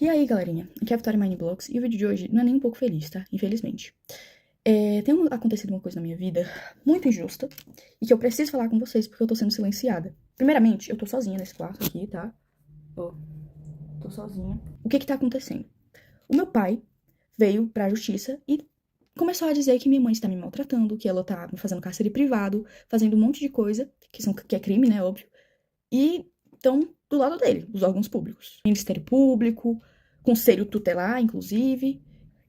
E aí, galerinha? Aqui é a Vitória Mindblocks e o vídeo de hoje não é nem um pouco feliz, tá? Infelizmente. Acontecido uma coisa na minha vida muito injusta e que eu preciso falar com vocês porque eu tô sendo silenciada. Primeiramente, eu tô sozinha nesse quarto aqui, tá? Ó, tô sozinha. O que que tá acontecendo? O meu pai veio pra justiça e começou a dizer que minha mãe está me maltratando, que ela tá me fazendo cárcere privado, fazendo um monte de coisa, que é crime, né, óbvio. E estão do lado dele, os órgãos públicos. Ministério Público, Conselho Tutelar, inclusive.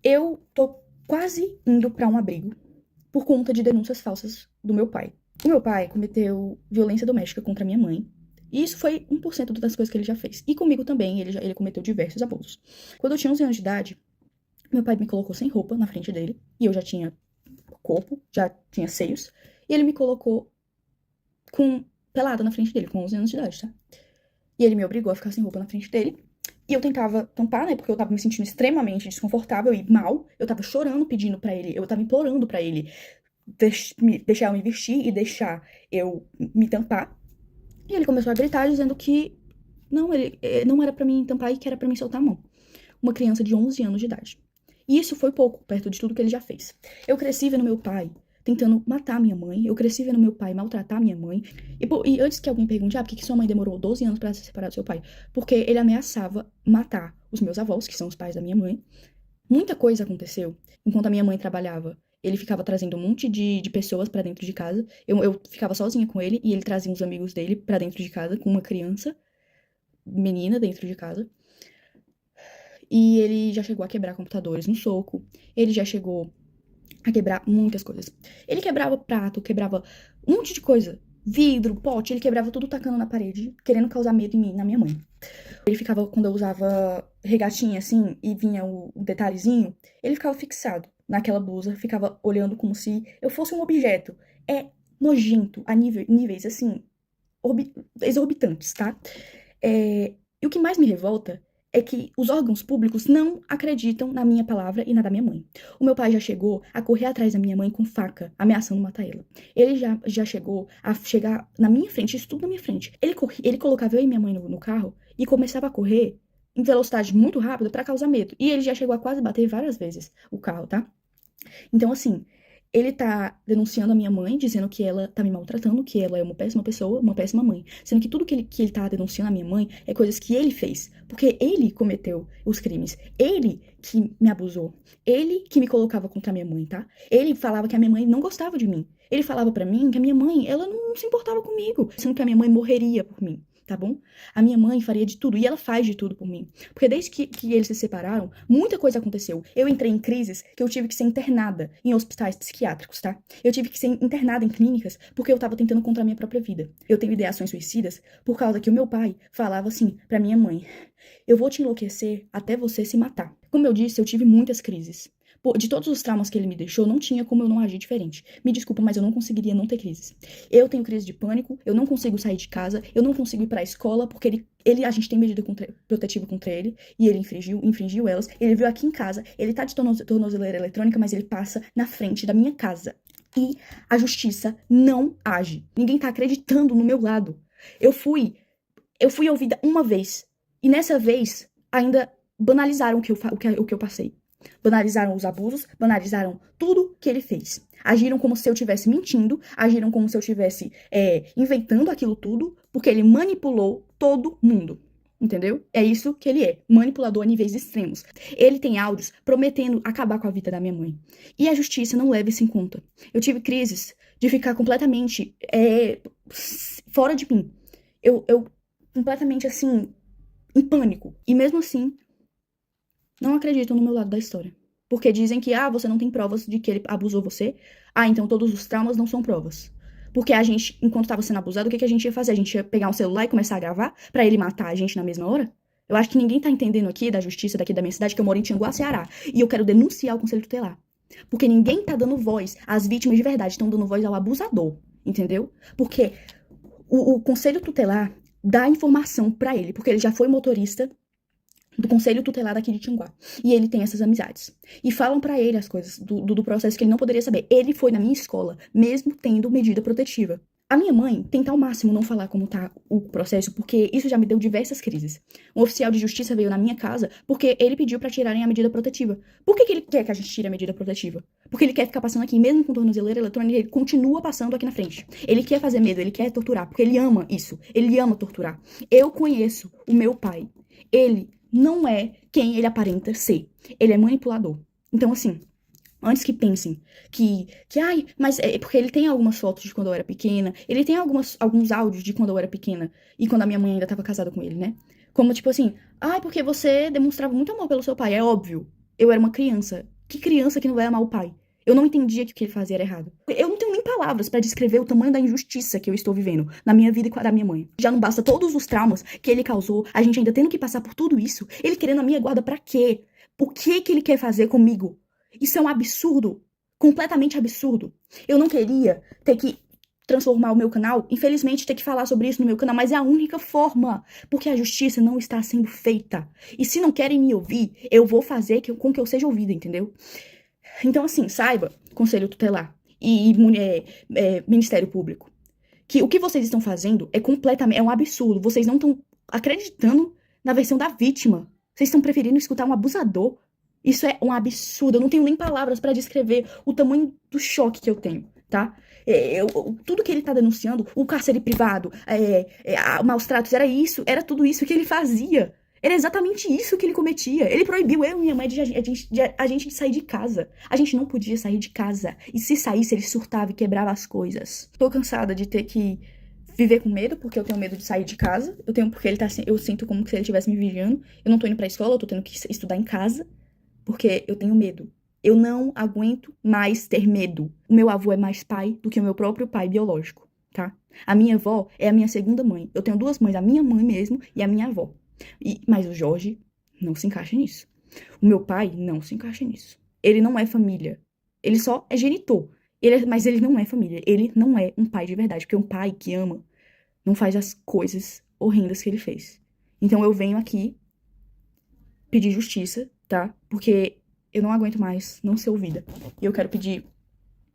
Eu tô quase indo pra um abrigo por conta de denúncias falsas do meu pai. O meu pai cometeu violência doméstica contra minha mãe. E isso foi 1% das coisas que ele já fez. E comigo também, ele cometeu diversos abusos. Quando eu tinha 11 anos de idade, meu pai me colocou sem roupa na frente dele. E eu já tinha corpo, já tinha seios. E ele me colocou com pelada na frente dele, com 11 anos de idade, tá? E ele me obrigou a ficar sem roupa na frente dele. E eu tentava tampar, né? Porque eu tava me sentindo extremamente desconfortável e mal. Eu tava chorando pedindo pra ele, eu tava implorando pra ele deixar eu me vestir e deixar eu me tampar. E ele começou a gritar dizendo que não, ele não era pra mim tampar e que era pra mim soltar a mão. Uma criança de 11 anos de idade. E isso foi pouco, perto de tudo que ele já fez. Eu cresci vendo meu pai tentando matar minha mãe. Eu cresci vendo meu pai maltratar minha mãe. E antes que alguém pergunte, por que sua mãe demorou 12 anos pra se separar do seu pai? Porque ele ameaçava matar os meus avós, que são os pais da minha mãe. Muita coisa aconteceu enquanto a minha mãe trabalhava. Ele ficava trazendo um monte de pessoas pra dentro de casa. Eu ficava sozinha com ele e ele trazia uns amigos dele pra dentro de casa com uma criança, menina dentro de casa. E ele já chegou a quebrar computadores no soco. Ele já chegou a quebrar muitas coisas. Ele quebrava prato, quebrava um monte de coisa. Vidro, pote, ele quebrava tudo tacando na parede, querendo causar medo em mim, na minha mãe. Ele ficava, quando eu usava regatinha assim, e vinha o detalhezinho, ele ficava fixado naquela blusa, ficava olhando como se eu fosse um objeto. É nojento, a níveis assim, exorbitantes, tá? E o que mais me revolta é que os órgãos públicos não acreditam na minha palavra e na da minha mãe. O meu pai já chegou a correr atrás da minha mãe com faca, ameaçando matar ela. Ele já chegou a chegar na minha frente, isso tudo na minha frente. Ele colocava eu e minha mãe no carro e começava a correr em velocidade muito rápida pra causar medo. E ele já chegou a quase bater várias vezes o carro, tá? Então, assim, ele tá denunciando a minha mãe, dizendo que ela tá me maltratando, que ela é uma péssima pessoa, uma péssima mãe. Sendo que tudo que ele tá denunciando a minha mãe é coisas que ele fez. Porque ele cometeu os crimes. Ele que me abusou. Ele que me colocava contra a minha mãe, tá? Ele falava que a minha mãe não gostava de mim. Ele falava pra mim que a minha mãe, ela não se importava comigo. Sendo que a minha mãe morreria por mim. Tá bom? A minha mãe faria de tudo, e ela faz de tudo por mim. Porque desde que eles se separaram, muita coisa aconteceu. Eu entrei em crises que eu tive que ser internada em hospitais psiquiátricos, tá? Eu tive que ser internada em clínicas porque eu tava tentando contra a minha própria vida. Eu tenho ideações suicidas por causa que o meu pai falava assim pra minha mãe: eu vou te enlouquecer até você se matar. Como eu disse, eu tive muitas crises. De todos os traumas que ele me deixou, não tinha como eu não agir diferente. Me desculpa, mas eu não conseguiria não ter crises. Eu tenho crise de pânico, eu não consigo sair de casa, eu não consigo ir pra escola, porque a gente tem medida protetiva contra ele, e ele infringiu elas. Ele veio aqui em casa, ele tá de tornozeleira eletrônica, mas ele passa na frente da minha casa. E a justiça não age. Ninguém tá acreditando no meu lado. Eu fui ouvida uma vez, e nessa vez ainda banalizaram o que eu passei. Banalizaram os abusos, banalizaram tudo que ele fez. Agiram como se eu estivesse mentindo, agiram como se eu estivesse inventando aquilo tudo, porque ele manipulou todo mundo. Entendeu? É isso que ele é, manipulador a níveis extremos. Ele tem áudios prometendo acabar com a vida da minha mãe. E a justiça não leva isso em conta. Eu tive crises de ficar completamente fora de mim. Eu completamente assim, em pânico. E mesmo assim, não acreditam no meu lado da história. Porque dizem que, você não tem provas de que ele abusou você. Então todos os traumas não são provas. Porque a gente, enquanto tava sendo abusado, o que a gente ia fazer? A gente ia pegar um celular e começar a gravar pra ele matar a gente na mesma hora? Eu acho que ninguém tá entendendo aqui da justiça daqui da minha cidade, que eu moro em Tianguá, Ceará. E eu quero denunciar o Conselho Tutelar. Porque ninguém tá dando voz às vítimas de verdade, estão dando voz ao abusador. Entendeu? Porque o Conselho Tutelar dá informação pra ele, porque ele já foi motorista do Conselho Tutelar daqui de Tianguá. E ele tem essas amizades. E falam pra ele as coisas do processo que ele não poderia saber. Ele foi na minha escola, mesmo tendo medida protetiva. A minha mãe tenta ao máximo não falar como tá o processo, porque isso já me deu diversas crises. Um oficial de justiça veio na minha casa porque ele pediu pra tirarem a medida protetiva. Por que que ele quer que a gente tire a medida protetiva? Porque ele quer ficar passando aqui, mesmo com tornozeleira eletrônica, ele continua passando aqui na frente. Ele quer fazer medo, ele quer torturar, porque ele ama isso. Ele ama torturar. Eu conheço o meu pai. Ele não é quem ele aparenta ser. Ele é manipulador. Então, assim, antes que pensem ai, mas é porque ele tem algumas fotos de quando eu era pequena, ele tem alguns áudios de quando eu era pequena e quando a minha mãe ainda tava casada com ele, né? Como tipo assim, ai, porque você demonstrava muito amor pelo seu pai. É óbvio, eu era uma criança. Que criança que não vai amar o pai? Eu não entendia que o que ele fazia era errado. Eu não tenho nem palavras pra descrever o tamanho da injustiça que eu estou vivendo na minha vida e com a da minha mãe. Já não basta todos os traumas que ele causou, a gente ainda tendo que passar por tudo isso. Ele querendo a minha guarda pra quê? O que que ele quer fazer comigo? Isso é um absurdo. Completamente absurdo. Eu não queria ter que transformar o meu canal, infelizmente ter que falar sobre isso no meu canal, mas é a única forma, porque a justiça não está sendo feita. E se não querem me ouvir, eu vou fazer com que eu seja ouvida, entendeu? Então, assim, saiba, Conselho Tutelar e Ministério Público, que o que vocês estão fazendo é um absurdo. Vocês não estão acreditando na versão da vítima. Vocês estão preferindo escutar um abusador. Isso é um absurdo. Eu não tenho nem palavras pra descrever o tamanho do choque que eu tenho, tá? Tudo que ele tá denunciando, o cárcere privado, maus tratos, era tudo isso que ele fazia. Era exatamente isso que ele cometia. Ele proibiu eu e minha mãe de a gente de sair de casa. A gente não podia sair de casa. E se saísse, ele surtava e quebrava as coisas. Tô cansada de ter que viver com medo, porque eu tenho medo de sair de casa. Porque eu sinto como se ele estivesse me vigiando. Eu não tô indo pra escola, eu tô tendo que estudar em casa, porque eu tenho medo. Eu não aguento mais ter medo. O meu avô é mais pai do que o meu próprio pai biológico, tá? A minha avó é a minha segunda mãe. Eu tenho duas mães, a minha mãe mesmo e a minha avó. Mas o Jorge não se encaixa nisso. O meu pai não se encaixa nisso. Ele não é família. Ele só é genitor. Mas ele não é família. Ele não é um pai de verdade. Porque um pai que ama não faz as coisas horrendas que ele fez. Então eu venho aqui pedir justiça, tá? Porque eu não aguento mais não ser ouvida. E eu quero pedir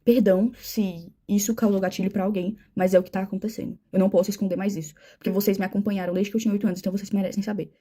perdão se isso causou gatilho pra alguém, mas é o que tá acontecendo. Eu não posso esconder mais isso. Porque vocês me acompanharam desde que eu tinha 8 anos, então vocês merecem saber.